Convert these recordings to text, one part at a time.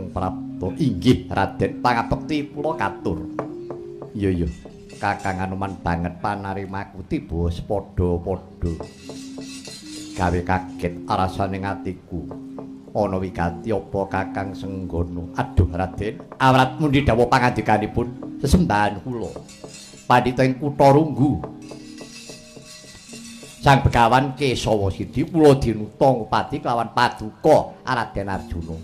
Kakang Prapto. Inggih Raden, pangabekti kula katur. Iya. Kakang Anoman banget panarimaku tiba sepadha-padha. Gawe kaget rasane atiku. Ana wigati apa Kakang Senggono? Aduh Raden, awratmu didhawuh pangandikanipun sesembahan kula. Pandhita ing Kutha Runggu. Sang Begawan Kesawa Sidi kula dinuta ngupati kelawan paduka Raden Arjuna.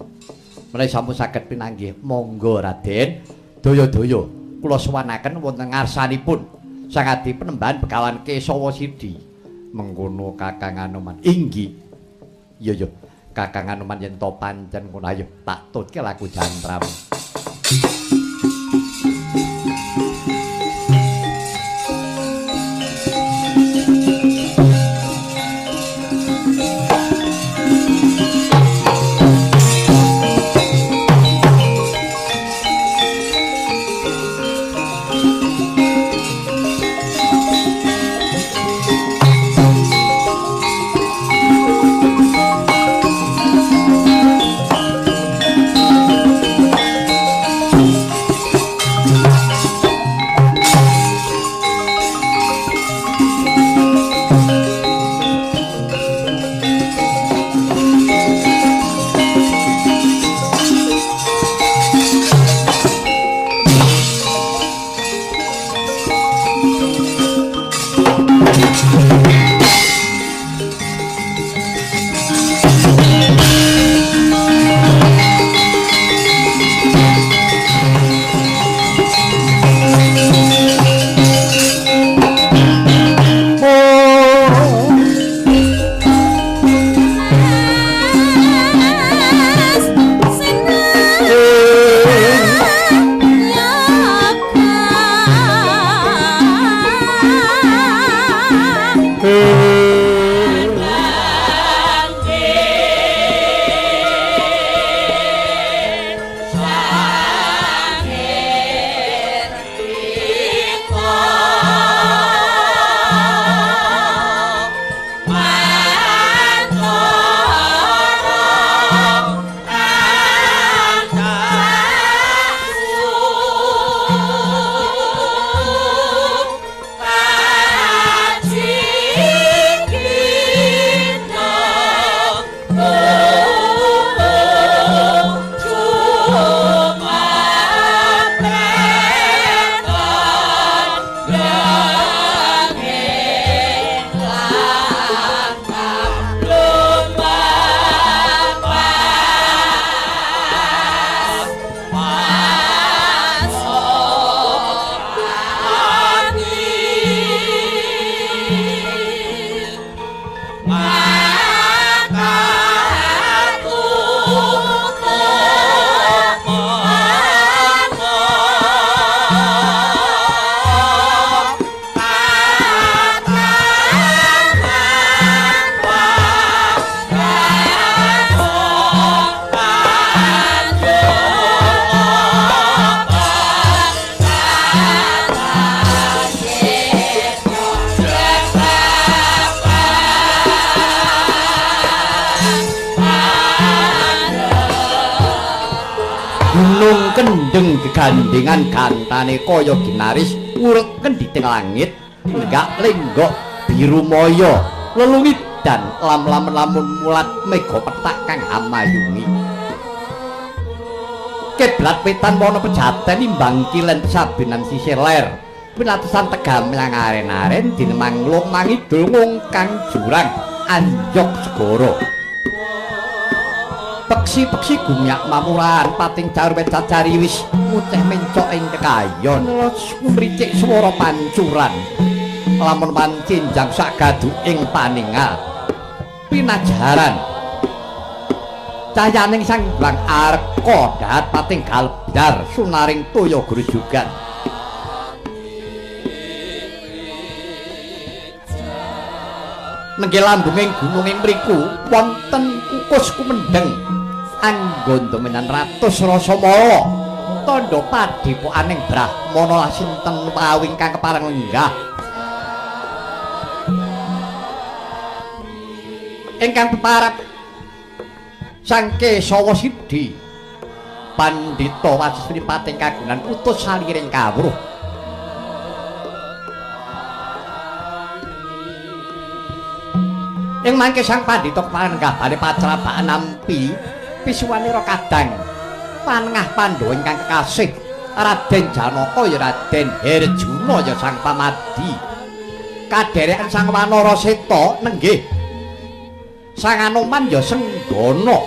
Menawi sampun saged pinanggih, monggo Raden, daya-daya kula suwanaken wonten ngarsanipun Sang Adi Penembahan Begawan Kesawa Sidi. Mengkono Kakang Anoman. Inggih. Iya. Kakang Anoman yen to pancen ngono ayo tak tutke laku jantram. kendeng gegandingan gantane kaya ginaris urek kenditing langit enggak lenggok biru moyo lelungit dan lam-lamun mulat mega petak kang amayungi keblat wetan wana pejaten imbang kilen sabenan sisih ler pinatesan tegam yang aren-aren dinemang mangidul ngungkang jurang anjok segoro peksi-peksi gumyak mamurahan pating carwet cacari wis muceh mencok ing kekayon mricik swara pancuran lamun pancinjang sagadu ing paningal pinajaran cayaning sang blang arka dahat pating galbidar sunaring toya grujugan nenggih lambunging gununging mriku wonten kukus kumendheng anggondo menan ratus rasa mala tandha padipokaning brahmana sinten pawing kang kepareng lenggah ingkang peparap Sang Kesawa Sidi Pandhita Wasripating kagungan utus saliring kawruh. Ing mangke sang pandhita panenggah bali pacrabaan nampi pisuwanira kadang panengah Pandhawa ingkang kekasih Raden Janaka ya Raden Herjuna ya sang pamadi kadherekan sang Wanara Seta nenggih sang Anoman ya Senggana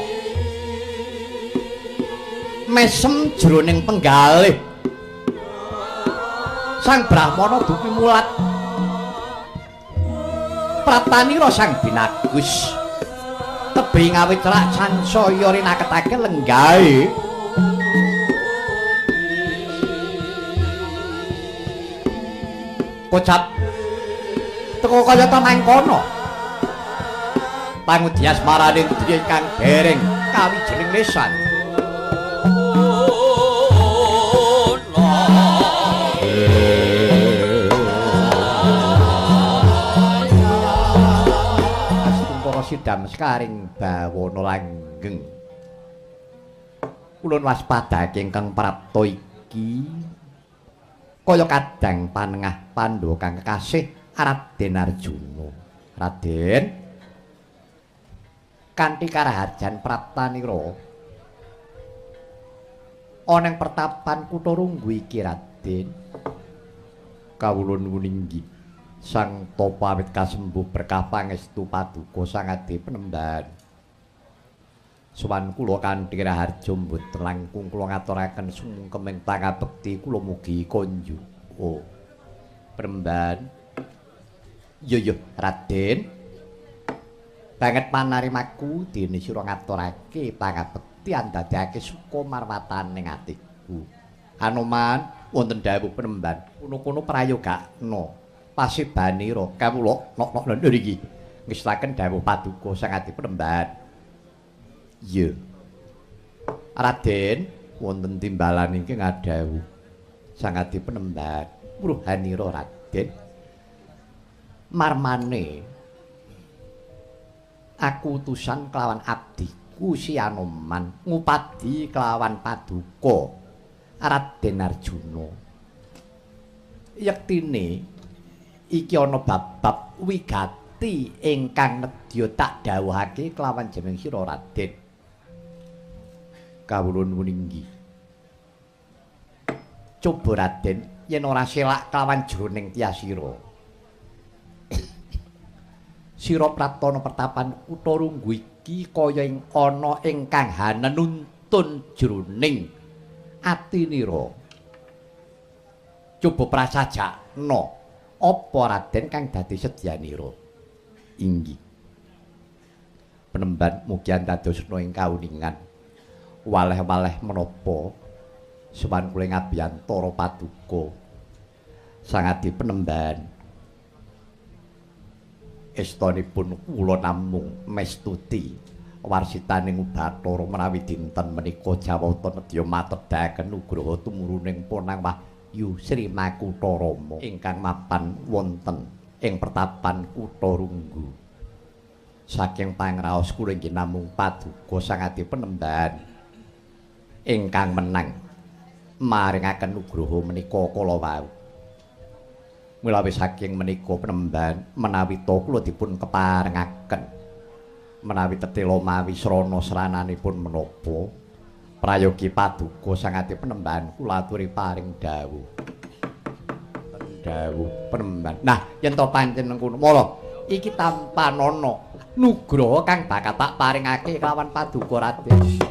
mesem jroning penggalih sang Brahmana dupi mulat Pratanira sang binagus tebing awit celak sansaya rinaketake lenggahe kocap teko kaya ta mangkono pangudi asmarane diri ingkang dereng kawijining lesan sidam sekaring bawana langgeng ulun waspadake ingkang prapta iki kaya kadang panengah Pandhawa kang kekasih Raden Arjuna. Raden kanthi karaharjan praptanira ana ing pertapan Kutharunggu iki Raden kawula nuwun inggih sang topa awit kasembuh berkah pangestu paduka sang adi penemban sowan kula kanthi raharja mboten langkung kula ngaturaken sumengkeming pangabekti kula mugi konju penemban yo Raden banget panarimaku dene sira ngaturake pangabekti andadekake suka marwataning atiku Anoman wonten dawuh penemban kono-kono prayogakna pasibanira kawula nok lho iki ngestaken dawuh paduka sang adi penemban. Iya. Raden wonten timbalan iki ngadhawuh sang adi penemban. Wuruhanira Raden. Marmane aku utusan kelawan abdiku si Anoman ngupadi kelawan paduka Raden Arjuna. Yektine iki ana bab-bab wigati ingkang nedya tak dawuhake kelawan jeneng sira Raden. Kawula nuwun inggih. Coba Raden yen ora selak kelawan jroning tiyasira. Sira pratana pertapan Kutharunggu iki kaya ing ana ingkang hanenuntun jroning atinira. Coba prasajakna apa Raden kang dadi sedyanira? Inggih. Penemban mugi antadosna ing kauningan. Waleh-waleh menapa sowan kula ngabiyantara paduka. Sang adi penemban. Estanipun kula namung mestuti warsitaning Bathara menawi dinten menika jawata nedya matedhaken nugraha tumuruning Ponang Wahyu Sri Makutha Rama ingkang mapan wonten ing pertapan Kutharunggu. Saking pangraos kula inggih namung paduka sang adi penemban ingkang menang maringaken nugraha menika kala wau. Mulawi saking menika penemban menawi to kula dipun keparengaken menawi tetela mawi srana srananipun menapa prayogi paduka sang ati penemban kula aturi paring dawuh penemban. Nah yen to pancen ngono mula iki tanpa nono nugraha kang bakal tak paringake kelawan paduka Raden.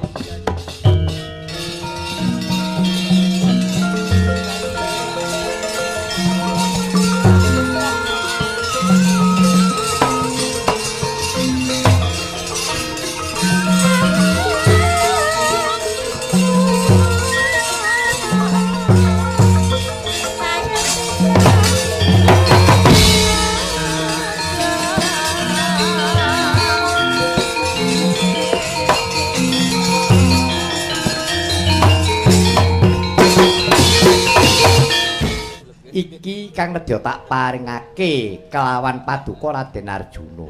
Iki kang nedya tak paringake kelawan paduka Raden Arjuna.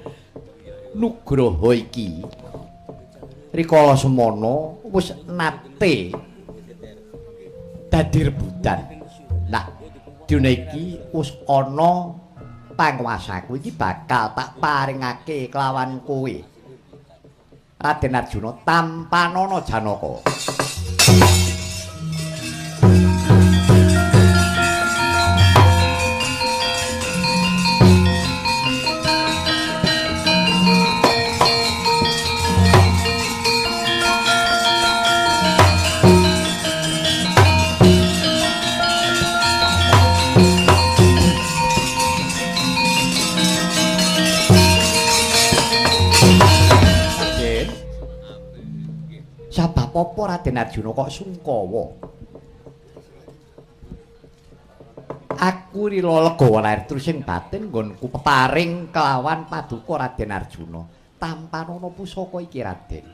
Nugraha iki rikala semana wis nate dadi rebutan. Nah, dina iki wis ana panguwasaku iki bakal tak paringake kelawan kowe. Raden Arjuna Tampanana Janaka. Sabab apa Raden Arjuna kok sungkawa? Aku rila legawa lair terus ing batin nggonku peparing kelawan paduka Raden Arjuna. Tampanana pusaka iki Raden.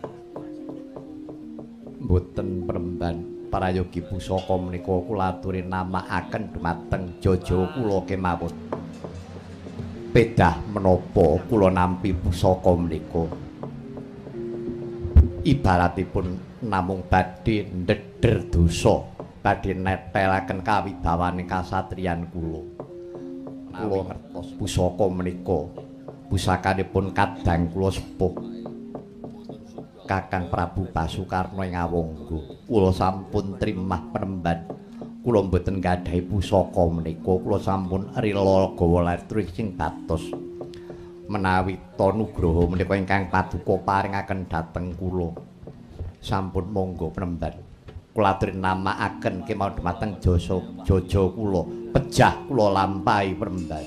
Mboten premban prayogi pusaka menika kula aturi namakaken dumateng jaja kula kemawon. Pedah menapa kula nampi pusaka menika? Ibaratipun namung badhe ndheder dosa, badhe netelaken kawibawaning kasatriyan kula. Kula ngertos pusaka menika pusakanipun kadang kula sepuh Kakang Prabu Basukarna ing Awangga. Kula sampun trimah penemban. Kula mboten gadhahi pusaka menika. Kula sampun rila gawa lair sing batos. Menawi ta nugraha menika ingkang paduka paringaken dhateng kula sampun monggo penemban kula aturi namakaken kemawon dumateng jaja kula pejah kula lampahi penemban.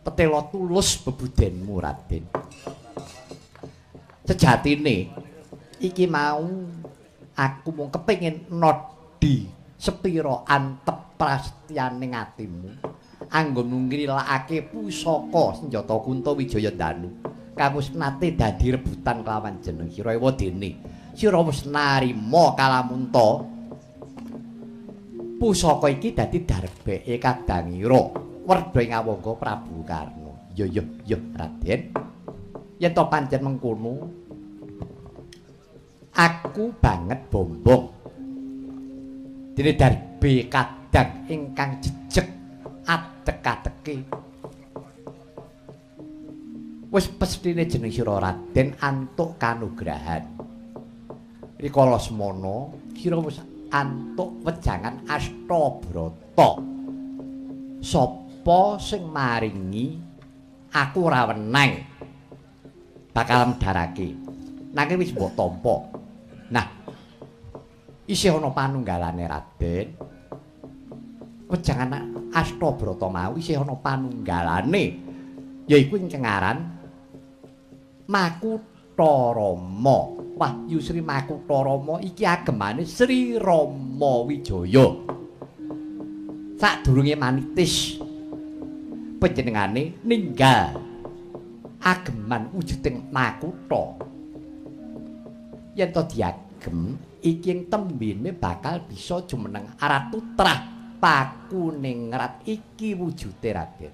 Petela tulus bebudenmu Raden. Sejatine iki mau aku mung kepengin nodi sepira antep prastyaning atimu anggonmu ngrilakake pusaka senjata Kuntawijaya Danu kang wis nate dadi rebutan kelawan jeneng sira ewadene sira wis narima kalamunta pusaka iki dadi darbeke Kadangira werda ing Awangga Prabu Karna. Ya Raden, yen to pancen mengkono aku banget bombong dene darbe kadang ingkang jejeg adek-adeke wis pesthine jeneng sira Raden antuk kanugrahan rikala semana sira wis antuk wejangan Astabrata. Sapa sing maringi aku ora wenang bakal mdarake nanging wis mbok tampa. Nah, isih ana panunggalane Raden. Wejangan Astabrata mau isih ana panunggalane, yaiku ing Cengaran Makutarama. Wahyu Sri Makutarama iki agemane Sri Rama Wijaya. Sadurunge manitis panjenengane ninggal ageman wujuding Makutha. Yen to diagem iki ing tembene bakal bisa jumeneng Ratu Trah Pakuningrat iki wujude Raden.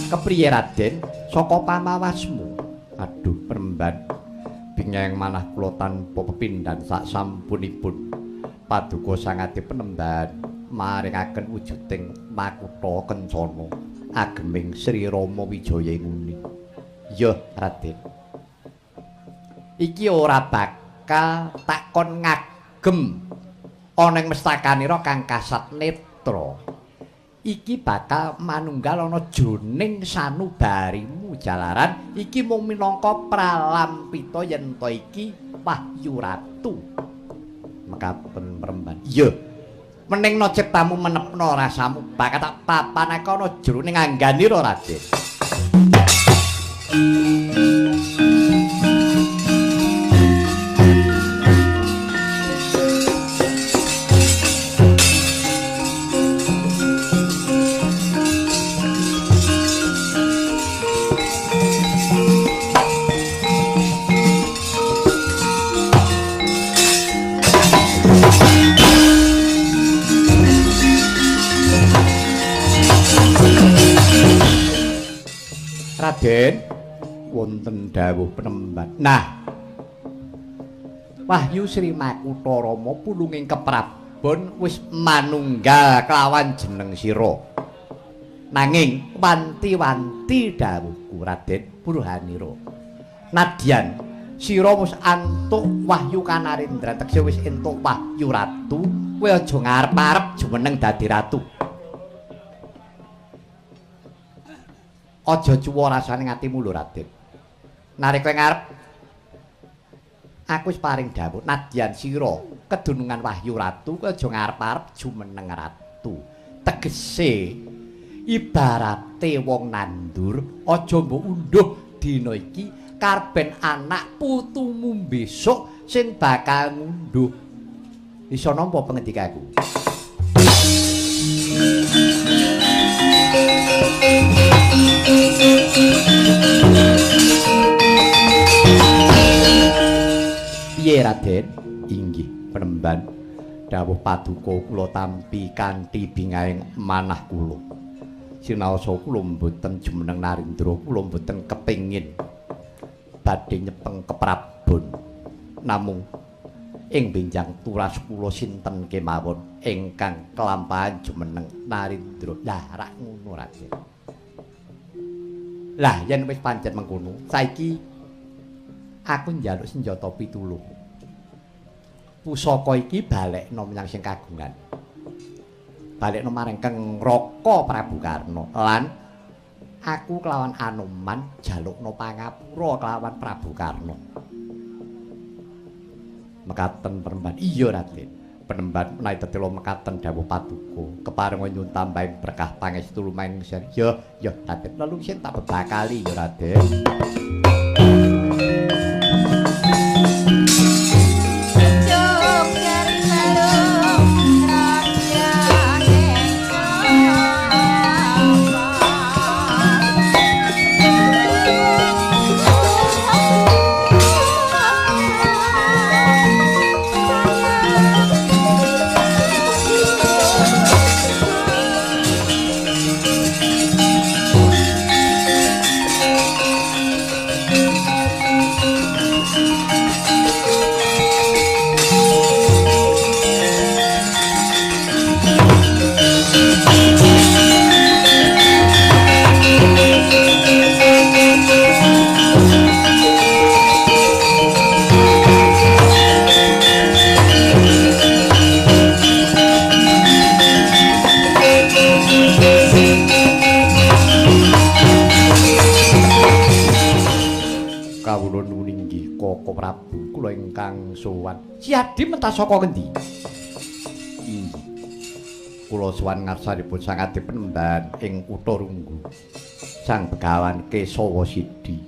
Kepriye Raden saka pamawasmu? Aduh peremban bingeng manah kula tanpa pepindhan sak sampunipun paduka sangati penemban maringaken wujuding Makutha Kencana ageming Sri Rama Wijaya nguni. Ya Raden, iki ora bakal takon ngagem ana ing mestakanira kang kasat netra. Iki bakal manunggal ana jroning sanubarimu jalaran iki mung minangka pralampita yen to iki Wahyu Ratu. Mekaten peremban. Iya. Meningna ciptamu menepna rasamu bakal tak papanake ana jroning angganira Raden. Raden wonten dawuh penemban. Nah, Wahyu Sri Makutha Rama pulunging keprabon wis manunggal kelawan jeneng sira. Nanging wanti-wanti dawuhku Raden Burhanira. Nadyan sira wis antuk wahyu Kanarendra tegese wis entuk wahyu ratu, kowe aja ngarep-arep jumeneng dadi ratu. Aja cuwa rasane ngatimu lho Raden. Narik kowe ngarep aku wis paring dawuh nadyan sira kedunungan wahyu ratu kowe aja ngarep-arep jumeneng ratu. Tegese ibarate wong nandur aja mbok unduh dina iki karben anak putumu besok sing bakal ngunduh. Iso nampa pengendikaku? Piye Raden? Inggih penemban dawuh paduka kula tampi kanthi bingaing manah kula. Sinaosa kula mboten jumeneng Narendra, kula mboten kepengin badhe nyepeng keprabon. Namung ing benjang turas kula sinten kemawon ingkang kelampahan jumeneng Narendra. Lah rak ngono Raden. Lah yen wis pancen mengkono, saiki aku njaluk senjata pitulung. Pusaka iki balekno menyang sing kagungan. Balekno marang Kang Raka Prabu Karna lan aku kelawan Anoman jalukno pangapura kelawan Prabu Karna. Mekaten penemban. Iya Raden. Penemban menawi tetela mekaten dawuh paduka. Keparenga nyuwun tambahing berkah pangestu lumaing sen. Ya, ya Raden. Lalu sen tak bebakali ya Raden. Prabu kula ingkang sowan. Siadi mentas saka ngendi? Inggih. Kula sowan ngarsanipun Sang Adi Penemban ing Kutha Runggu. Sang Begawan Kesawa Sidi.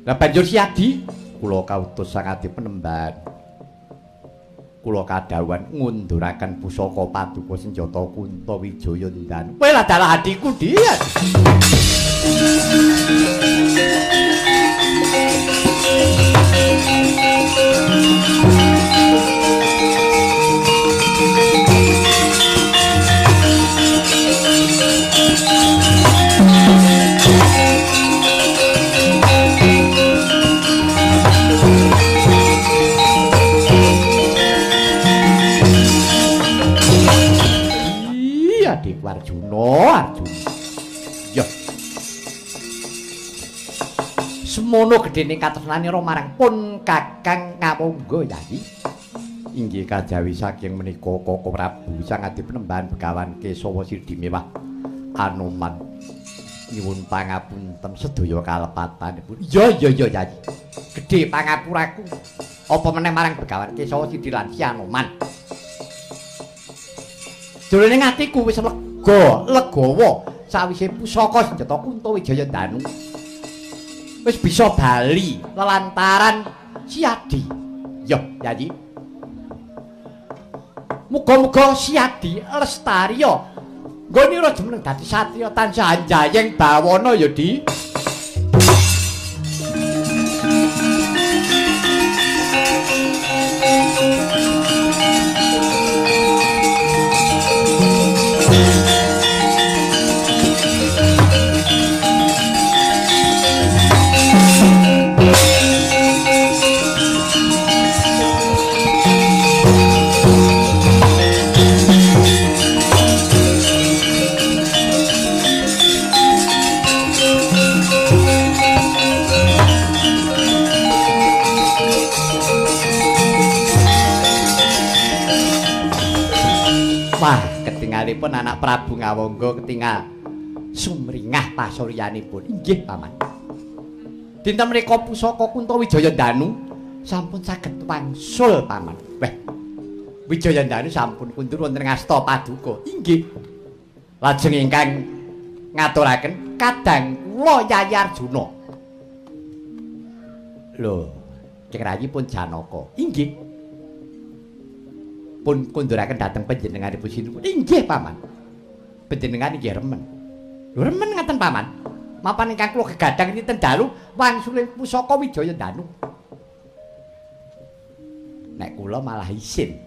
Lah banjur Siadi kula kautus Sang Adi Penemban. Kula kadhawuhan ngunduraken pusaka paduka senjata Kuntawijaya ndan. Kowe lah dalah adhiku, Dian. Adik Arjuna. Ya. Semono gedene katresnanira marang pun Kakang Ngawangga Yayi. Inggih kajawi saking menika Koko Prabu Sang Adi Penemban Begawan Kesawa Sidi Mewah Anoman nyuwun pangapunten sedaya kalepatanipun. Ya Yayi. Gedhe pangapuraku. Apa meneh marang Begawan Kesawa Sidi lan Si Anoman. Jroning atiku wis legawa sawise pusaka senjata Kuntawijaya Danu wis bisa bali lelantaran Siadi. Ya, Yayi. Muga-muga Siadi lestariya nggonira jumeneng dadi satriya tansah anjayeng bawana ya, Di. panjenenganipun anak Prabu Ngawangga ketingal sumringah pasuryanipun. Inggih, Paman. Dinten menika pusaka Kuntawijaya Danu sampun saged wangsul, Paman. Weh. Wijaya Danu sampun kundur wonten ngasta paduka. Inggih. Lajeng ingkang ngaturaken kadang kula Yayi Arjuna. Lho, Ceng Rayi pun Janaka. Inggih. Pun kunduraken dhateng panjenenganipun sinipun. Inggih, Paman. Panjenengan inggih remen. Lho remen ngaten, Paman. Mapan ingkang kula gegadhang dinten dalu wangsuling pusaka Wijaya Danu. Nek kula malah isin.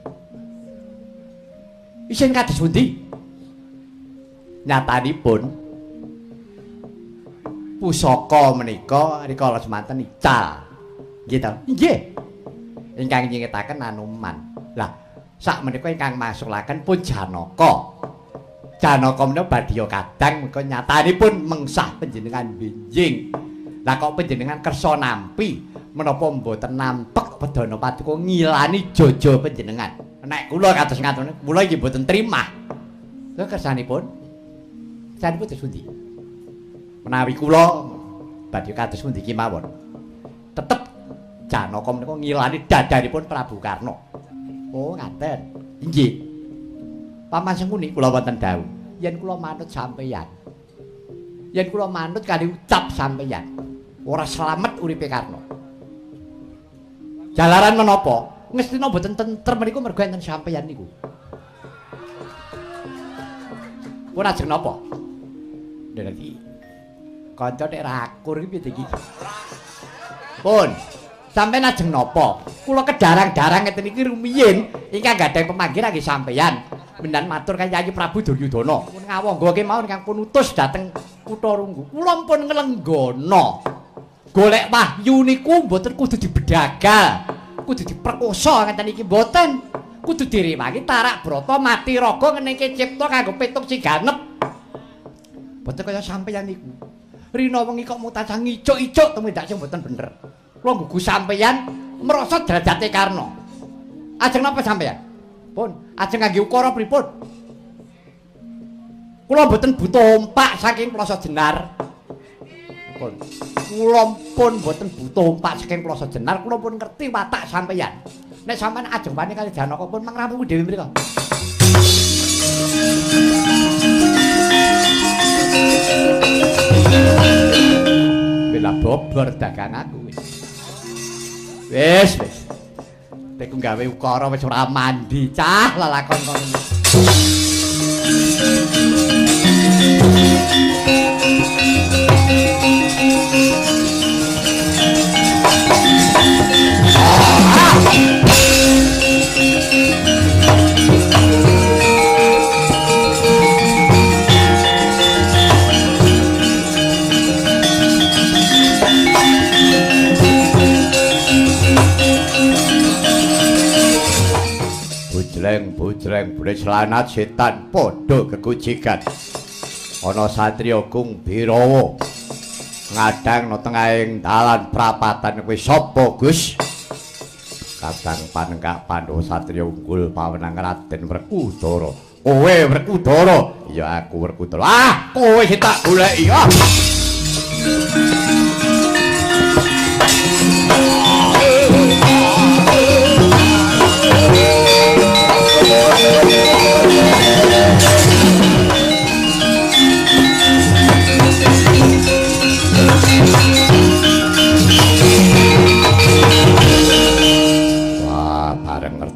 Isin kados pundi? Nyatanipun pusaka menika rikala semanten ical. Nggih ta? Nggih. Ingkang nyingetaken Anoman. Lah, sak menika ingkang masulaken pun Janaka. Janaka menika badya kadang menika nyatanipun mengsah panjenengan benjing. Lah kok panjenengan kersa nampi menapa mboten nampek Pedana Paduka ngilani jaja panjenengan. Nek kula kados ngaten, kula iki mboten trimah. Lha kersanipun? Kersanipun terus pundi? Menawi kula badhe kados pundi ki mawon. Tetep Janaka menika ngilani dadanipun Prabu Karna. Oh, ngaten. Inggih. Paman Sengkuni kula wonten dawuh, yen kula manut sampeyan. Yen kula manut kali ucap sampeyan, ora slamet uripe Karna. Jalaran menapa? Ngestina mboten tentrem mriku mergo enten sampeyan niku. Pun ajeng napa? Ndak iki. Kanca nek rakur iki piye iki? Pun sampeyan ajeng napa? Kula kedarang-darang ngeten iki rumiyin ingkang gadhah pemanggihan nggih sampeyan. Menan matur kaya Yayi Prabu Duryudana. Pun Ngawangga kemawon ingkang pun utus dhateng Kutha Runggu. Kula pun nglenggana. Golek wahyu niku mboten kudu dibedagal, kudu diperkosa ngeten iki mboten. Kudu direwangi tarak brata mati raga ngeningke cipta kanggo pitung siganep. Mboten kaya sampeyan niku. Rina wengi kok mutaca ngicuk-icuk tumindak sing mboten bener. Kula nggugu sampeyan merasa derajate Karna. Ajeng napa sampeyan? Pun, ajeng kangge ukara pripun? Kula mboten buta ompak saking Plasa Jenar. Pun, kula pun mboten buta ompak saking Plasa Jenar, kula pun ngerti watak sampeyan. Nek sampeyan ajeng wani kali Janaka pun mangrampungi dhewe mriko. Bela bobor dagang aku wis. Wis. Teku gawe ukara wis ora mandi cah lalakon kono. Bujreng boleh selanat setan podo kegujikan. Ana satriya Gung Birawa ngadang no tengahing dalan prapatan kuwi sapa Gus? Kadang panenggak Pandhawa satriya unggul pawenang Raden Werkudara. Kowe Werkudara? Ya aku Werkudara. Ah, kowe sing tak goleki. Ah.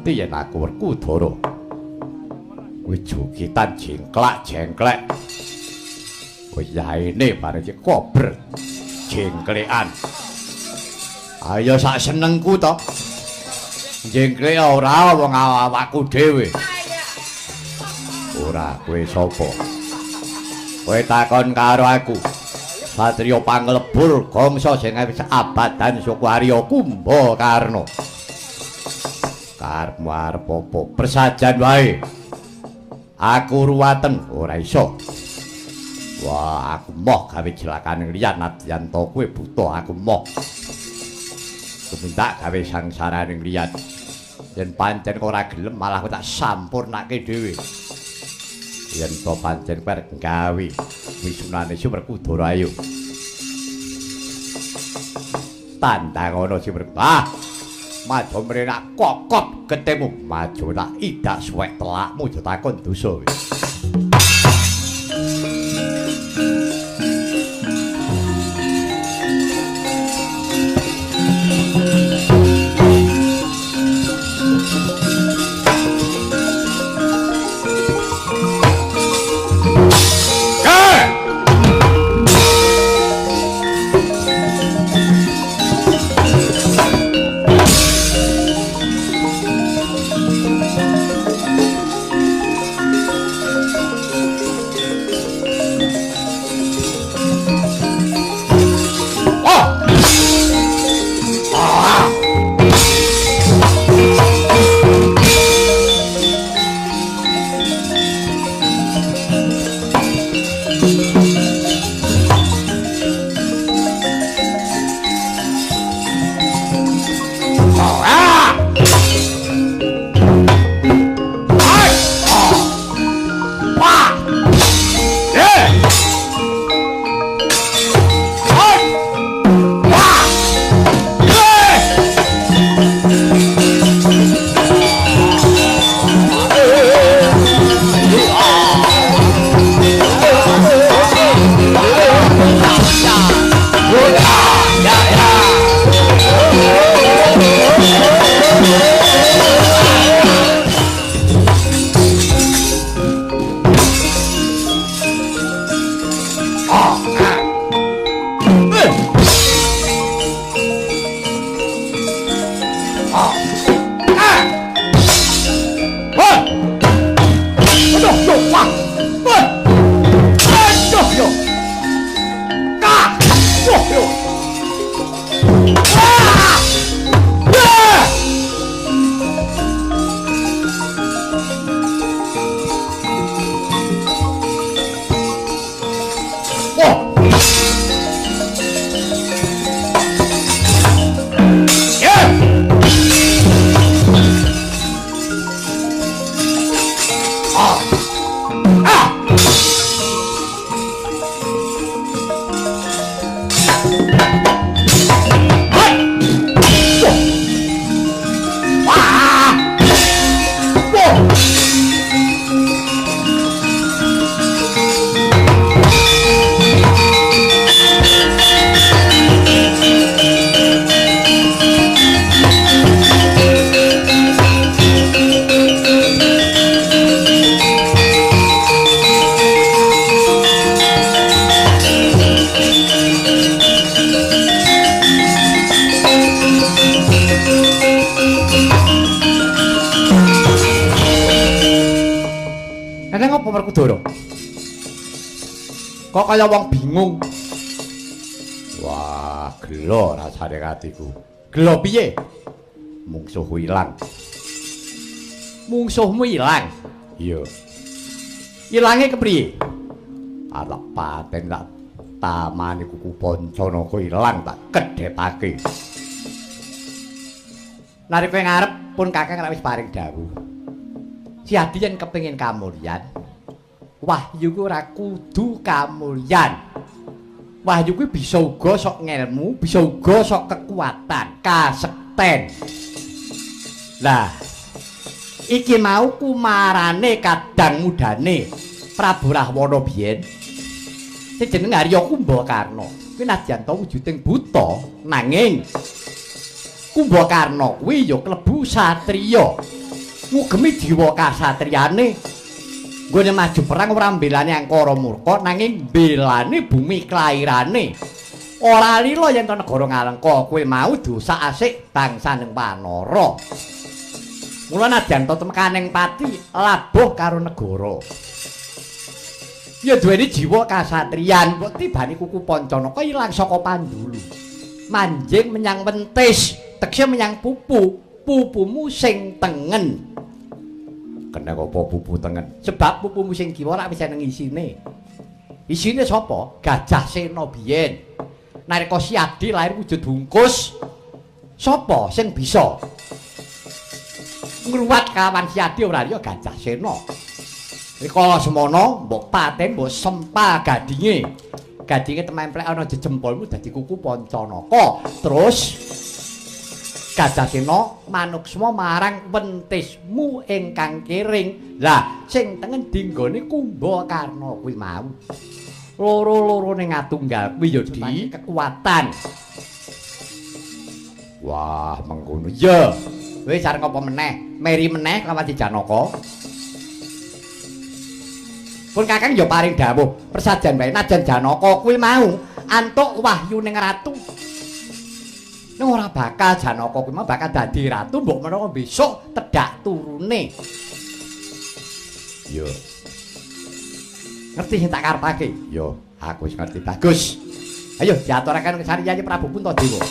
Yen aku Werkudara kuwi jogetan jengklak-jengklek kuwi yaene bareng kober jengklekan ayo sak senengku to jengklek ora wong awakku dhewe ora kowe sapa kowe takon karo aku satriya panglebur gongsa sing wis abadan Sukarya Kumbakarna karepmu arep apa persajan wae aku ruwaten ora iso wah aku moh gawe celakane liyan nadyan to kowe buta aku moh tumindak gawe sangsarane liyan yen pancen ora gelem malah tak sampurnake dhewe yen to pancen kowe arep gawe wisunane Werkudara ayo. Tandang ana Werkudara. Maju mrenak kokop ketemu maju tak idak suwek telakmu aja takon dosa. Kok kaya wong bingung. Wah, gelo rasane atiku. Gelo piye? Mungsuhmu ilang. Mungsuhmu ilang? Iya. Ilange kepriye? Arep paten tak tamani kuku Pancanaka ilang tak kedhetake. Nalika kowe ngarep pun Kakang rak wis paring dawuh. Si Adi yen kepengin kamulyan, Wahyu ku ora kudu kamulyan. Wahyu kuwi bisa uga sok ngelmu, bisa uga sok kekuatan, kasekten. Lah, iki mau kumarane kadang mudane Prabu Rahwana biyen. Sing jeneng Arya Kumbakarna. Kuwi nadyan ta wujuding buta, nanging Kumbakarna kuwi ya klebu satriya. Ngugemi jiwa kasatriyane. Nggone maju perang ora mbelani angkara murka nanging mbelani bumi kelairane. Ora lila yen to negara Ngalengka kowe mau dosa asik bangsaning Wanara. Mula nadyan to temekaning pati labuh karo negara. Ya duweni jiwa kasatriyan, kok tibane kuku Pancanaka ilang saka Pandulu. Manjing menyang Wentis, tegese menyang pupu, pupumu sing tengen. Kena apa pupu tengen? Sebab pupumu sing kiwa rak wis nang isine. Isine sapa? Gajah Sena biyen. Nalika Si Adi lair wujud bungkus. Sapa sing bisa ngruwat kawan Si Adi ora liya Gajah Sena. Rikala semono mbok paten mbok sempa gadinge. Gadinge tememplek ana jejempolmu dadi kuku Pancanaka. Terus Gajasena manuksma marang wentismu ingkang kiring. Lah sing tengen dinggone Kumbakarna kuwi mau. Loro-lorone ngatunggal kuwi ya di kekuatan. Wah, mengkono. Ya. Wis arep apa meneh? Meri meneh Kawati Janaka. Pun Kakang ya paring dawuh, persajan wae najan Janaka kuwi mau antuk wahyu ning ratu. Ning ora bakal Janaka kuwi mau bakal dadi ratu mbok menawa besok tedhak turune. Yo. Ngerti sing tak karepake? Yo, aku wis ngerti bagus. Ayo diaturaken ke Sariyayi Prabu Puntadewa.